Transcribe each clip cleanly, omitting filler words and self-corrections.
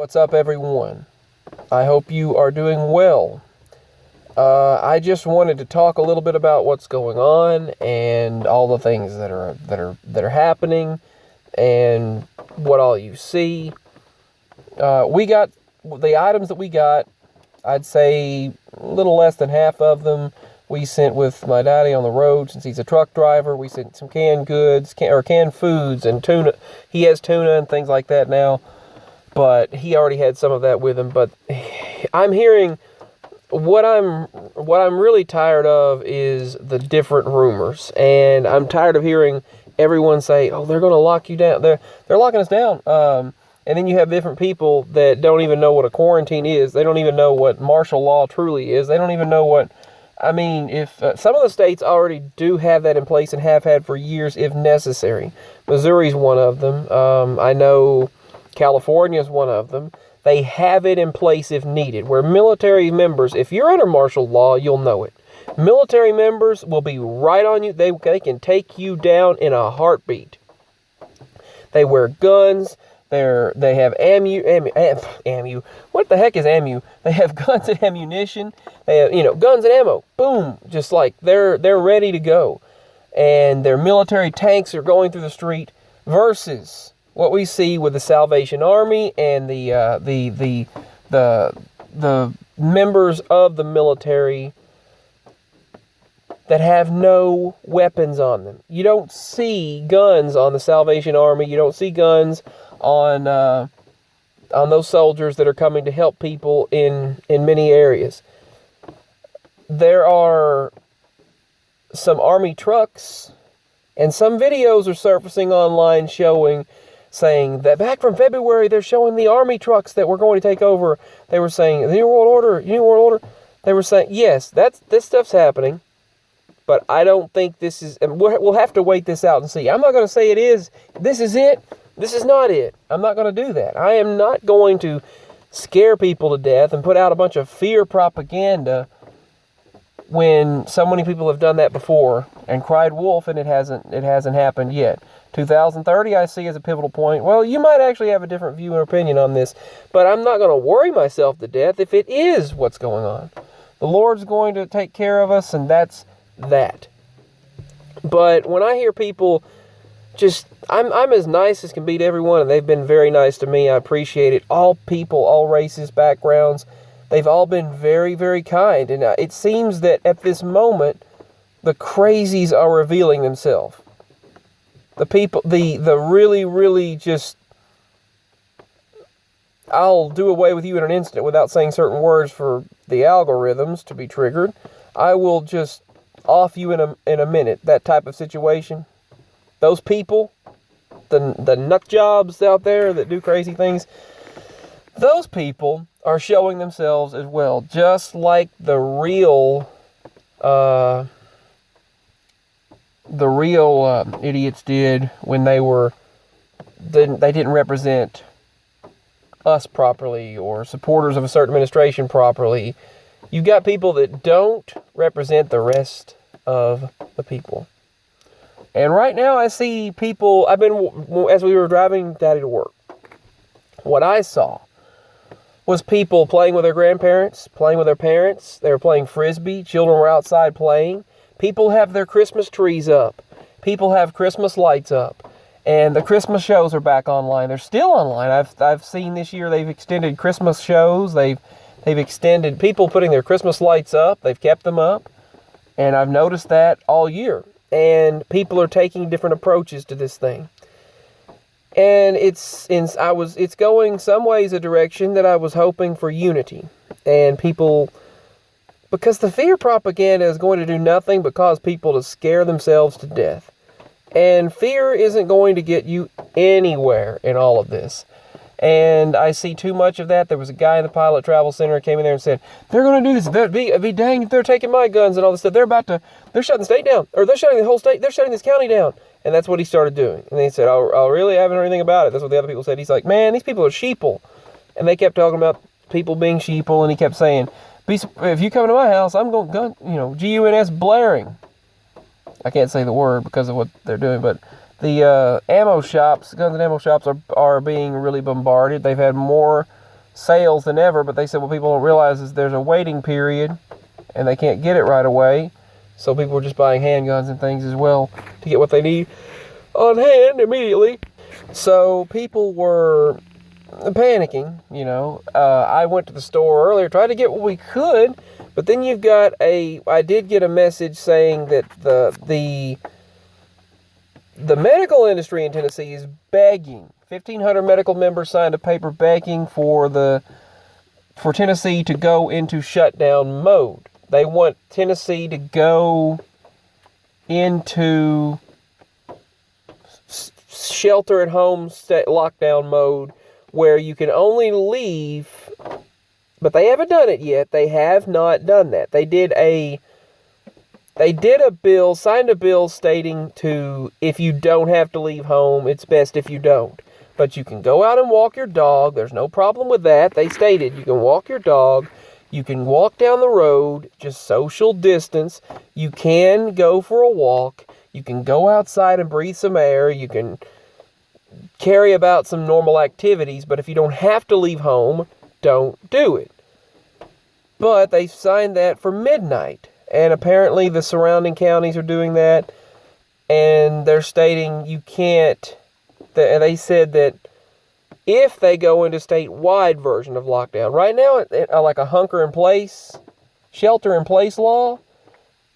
What's up, everyone? I hope you are doing well. I just wanted to talk a little bit about what's going on and all the things that are happening and what all you see. We got the items that we got. I'd say a little less than half of them we sent with my daddy on the road since he's a truck driver. We sent some canned goods, canned foods and tuna. He has tuna and things like that now, but he already had some of that with him. But I'm hearing what I'm really tired of is the different rumors, and I'm tired of hearing everyone say, "Oh, they're going to lock you down. They're locking us down." And then you have different people that don't even know what a quarantine is. They don't even know what martial law truly is. They don't even know what. I mean, if some of the states already do have that in place and have had for years, if necessary. Missouri's one of them. I know California's one of them. They have it in place if needed, where military members, if you're under martial law, you'll know it. Military members will be right on you. They can take you down in a heartbeat. They wear guns. They have ammu. What the heck is ammu? They have guns and ammunition. They have, guns and ammo. Boom. Just like they're ready to go. And their military tanks are going through the street versus what we see with the Salvation Army and the members of the military that have no weapons on them. You don't see guns on the Salvation Army. You don't see guns on those soldiers that are coming to help people in many areas. There are some Army trucks, and some videos are surfacing online saying that back from February, they're showing the Army trucks that we're going to take over. They were saying, the New World Order. They were saying, yes, this stuff's happening, but I don't think this is, and we'll have to wait this out and see. I'm not going to say it is. This is it. This is not it. I'm not going to do that. I am not going to scare people to death and put out a bunch of fear propaganda when so many people have done that before and cried wolf, and it hasn't happened yet. 2030 I see as a pivotal point. Well, you might actually have a different view and opinion on this, but I'm not going to worry myself to death if it is what's going on. The Lord's going to take care of us, and that's that. But when I hear people I'm as nice as can be to everyone, and they've been very nice to me. I appreciate it. All people, all races, backgrounds, they've all been very, very kind. And it seems that at this moment, the crazies are revealing themselves. The people, the really, really just, I'll do away with you in an instant without saying certain words for the algorithms to be triggered. I will just off you in a minute. That type of situation. Those people, the nut jobs out there that do crazy things, those people are showing themselves as well, just like the real idiots did when they didn't represent us properly or supporters of a certain administration properly. You've got people that don't represent the rest of the people. And right now I see people, as we were driving Daddy to work, what I saw was people playing with their grandparents, playing with their parents. They were playing Frisbee. Children were outside playing. People have their Christmas trees up. People have Christmas lights up. And the Christmas shows are back online. They're still online. I've seen this year they've extended Christmas shows. They've extended people putting their Christmas lights up. They've kept them up. And I've noticed that all year. And people are taking different approaches to this thing. And it's going some ways a direction that I was hoping for unity. And people, because the fear propaganda is going to do nothing but cause people to scare themselves to death. And fear isn't going to get you anywhere in all of this. And I see too much of that. There was a guy in the Pilot Travel Center who came in there and said, they're going to do this. It'd be dang if they're taking my guns and all this stuff. They're shutting the state down. Or they're shutting the whole state. They're shutting this county down. And that's what he started doing. And they said, oh, really? I haven't heard anything about it. That's what the other people said. He's like, man, these people are sheeple. And they kept talking about people being sheeple. And he kept saying, if you come to my house, I'm going GUNS blaring. I can't say the word because of what they're doing, but the ammo shops, guns and ammo shops are being really bombarded. They've had more sales than ever, but they said what people don't realize is there's a waiting period and they can't get it right away. So people are just buying handguns and things as well to get what they need on hand immediately. So people were panicking, I went to the store earlier, tried to get what we could, but then I did get a message saying that the medical industry in Tennessee is begging. 1,500 medical members signed a paper begging for Tennessee to go into shutdown mode. They want Tennessee to go into shelter-at-home lockdown mode where you can only leave, but they haven't done it yet. They have not done that. Signed a bill stating if you don't have to leave home, it's best if you don't. But you can go out and walk your dog. There's no problem with that. They stated you can walk your dog. You can walk down the road, just social distance. You can go for a walk. You can go outside and breathe some air. You can carry about some normal activities. But if you don't have to leave home, don't do it. But they signed that for midnight. And apparently the surrounding counties are doing that. And they're stating you can't. They said that if they go into statewide version of lockdown, right now, like a shelter-in-place law,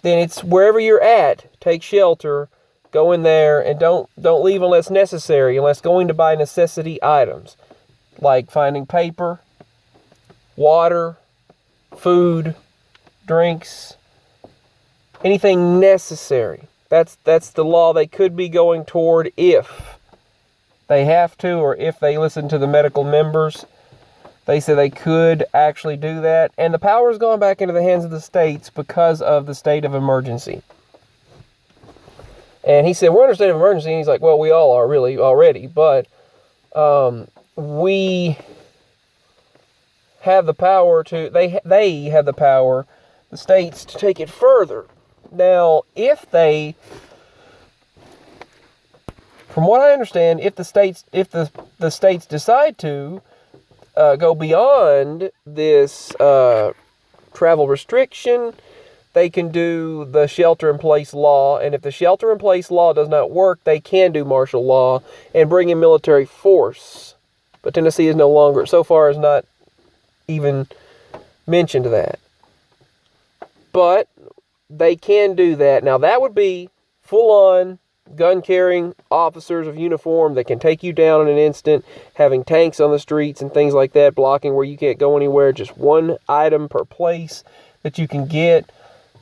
then it's wherever you're at, take shelter, go in there, and don't leave unless necessary, unless going to buy necessity items, like finding paper, water, food, drinks, anything necessary. That's the law they could be going toward if they have to, or if they listen to the medical members. They say they could actually do that. And the power has gone back into the hands of the states because of the state of emergency. And he said, we're under state of emergency. And he's like, well, we all are really already. But we have the power to, they have the power, the states, to take it further. Now, from what I understand, if the states decide to go beyond this travel restriction, they can do the shelter-in-place law. And if the shelter-in-place law does not work, they can do martial law and bring in military force. But Tennessee is no longer, so far, has not even mentioned that. But they can do that. Now, that would be full-on gun-carrying officers of uniform that can take you down in an instant, having tanks on the streets and things like that, blocking where you can't go anywhere, just one item per place that you can get.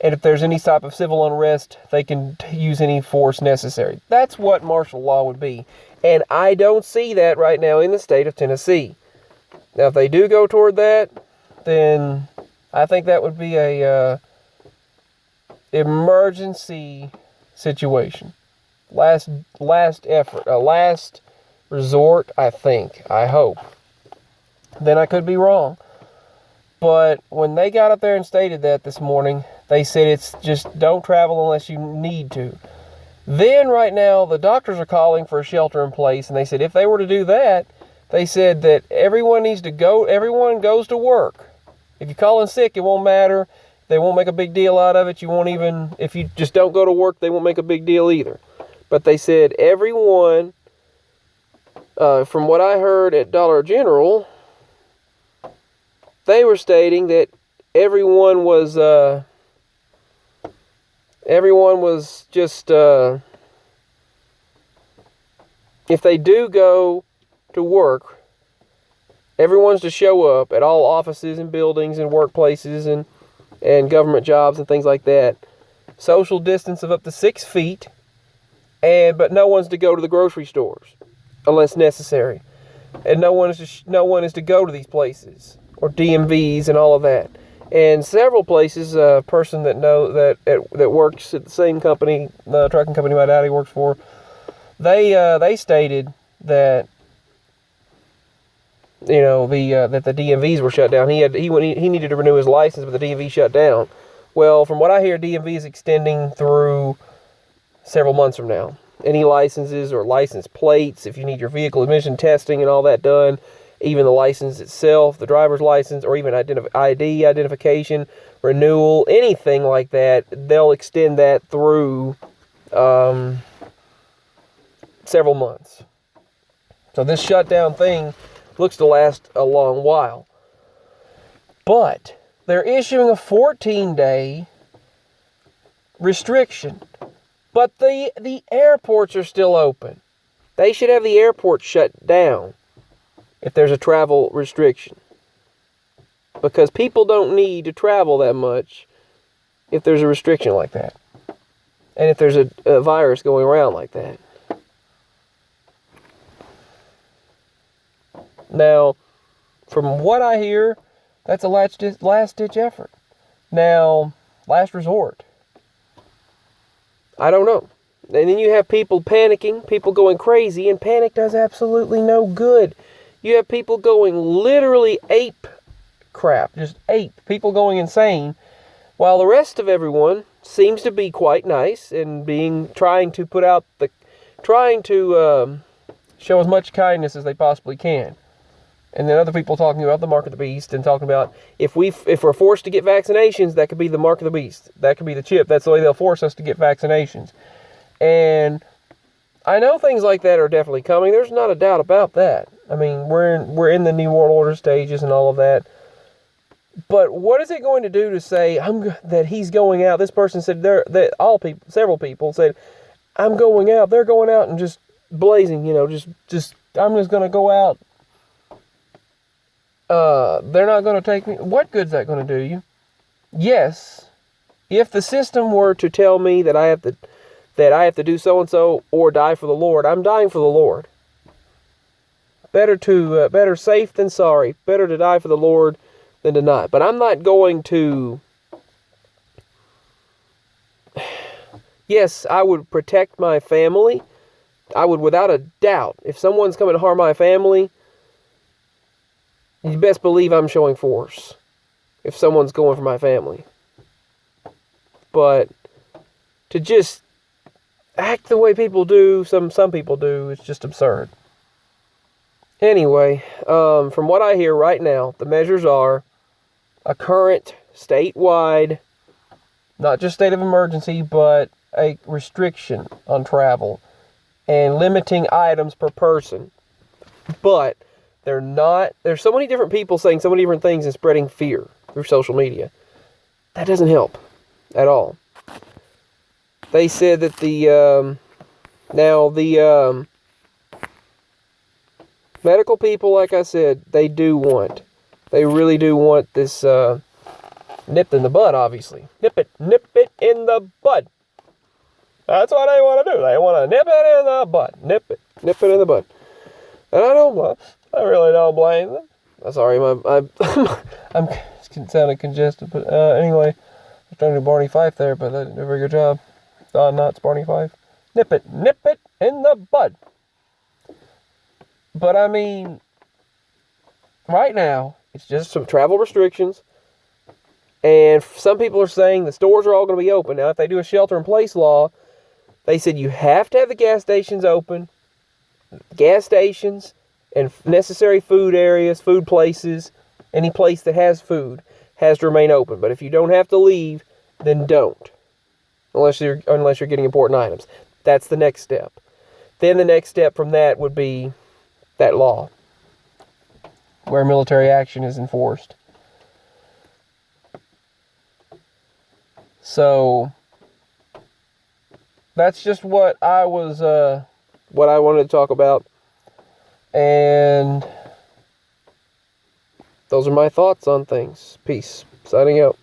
And if there's any type of civil unrest, they can use any force necessary. That's what martial law would be. And I don't see that right now in the state of Tennessee. Now, if they do go toward that, then I think that would be a emergency situation. Last effort, a last resort, I hope. Then I could be wrong. But when they got up there and stated that this morning, they said it's just don't travel unless you need to. Then right now, the doctors are calling for a shelter in place, and they said if they were to do that, they said that everyone goes to work. If you call in sick, it won't matter. They won't make a big deal out of it. If you just don't go to work, they won't make a big deal either. But they said everyone, from what I heard at Dollar General, they were stating that everyone was just, if they do go to work, everyone's to show up at all offices and buildings and workplaces and government jobs and things like that. Social distance of up to 6 feet. But no one's to go to the grocery stores unless necessary. And no one is to go to these places or DMVs and all of that. And several places, a person that works at the same company, the trucking company my daddy works for, they stated that that the DMVs were shut down. He needed to renew his license, but the DMV shut down. Well, from what I hear, DMV is extending through several months from now. Any licenses or license plates, if you need your vehicle emission testing and all that done, even the license itself, the driver's license, or even ID identification, renewal, anything like that, they'll extend that through several months. So this shutdown thing looks to last a long while. But they're issuing a 14-day restriction. But the airports are still open. They should have the airport shut down if there's a travel restriction. Because people don't need to travel that much if there's a restriction like that. And if there's a virus going around like that. Now, from what I hear, that's a last-ditch effort. Now, last resort. I don't know. And then you have people panicking, people going crazy, and panic does absolutely no good. You have people going literally ape crap, just ape, people going insane, while the rest of everyone seems to be quite nice and trying to show as much kindness as they possibly can. And then other people talking about the mark of the beast and talking about if we're forced to get vaccinations, that could be the mark of the beast. That could be the chip. That's the way they'll force us to get vaccinations. And I know things like that are definitely coming. There's not a doubt about that. I mean, we're in the New World Order stages and all of that. But what is it going to do to say that he's going out? This person said several people said, I'm going out. They're going out and just blazing, just I'm just going to go out. They're not going to take me. What good's that going to do you? Yes, if the system were to tell me that I have to do so and so or die for the Lord, I'm dying for the Lord. Better safe than sorry. Better to die for the Lord than to not. But I'm not going to. Yes, I would protect my family. I would, without a doubt. If someone's coming to harm my family, you best believe I'm showing force if someone's going for my family. But to just act the way people do, some people do, it's just absurd. Anyway, from what I hear right now, the measures are a current statewide, not just state of emergency, but a restriction on travel and limiting items per person. But there's so many different people saying so many different things and spreading fear through social media. That doesn't help at all. They said that the medical people, like I said, they really do want this nipped in the bud, obviously. Nip it in the bud. That's what they want to do. They want to nip it in the bud. Nip it in the bud. And I really don't blame them. I'm sorry, I'm sounding congested, but anyway, I was trying to do Barney Fife there, but I didn't do a very good job. Not Barney Fife. Nip it in the bud. But I mean, right now, it's just some travel restrictions, and some people are saying the stores are all going to be open. Now, if they do a shelter-in-place law, they said you have to have the gas stations open, and necessary food areas, food places, any place that has food has to remain open. But if you don't have to leave, then don't. Unless you're getting important items. That's the next step. Then the next step from that would be that law where military action is enforced. So that's just what I wanted to talk about. And those are my thoughts on things. Peace. Signing out.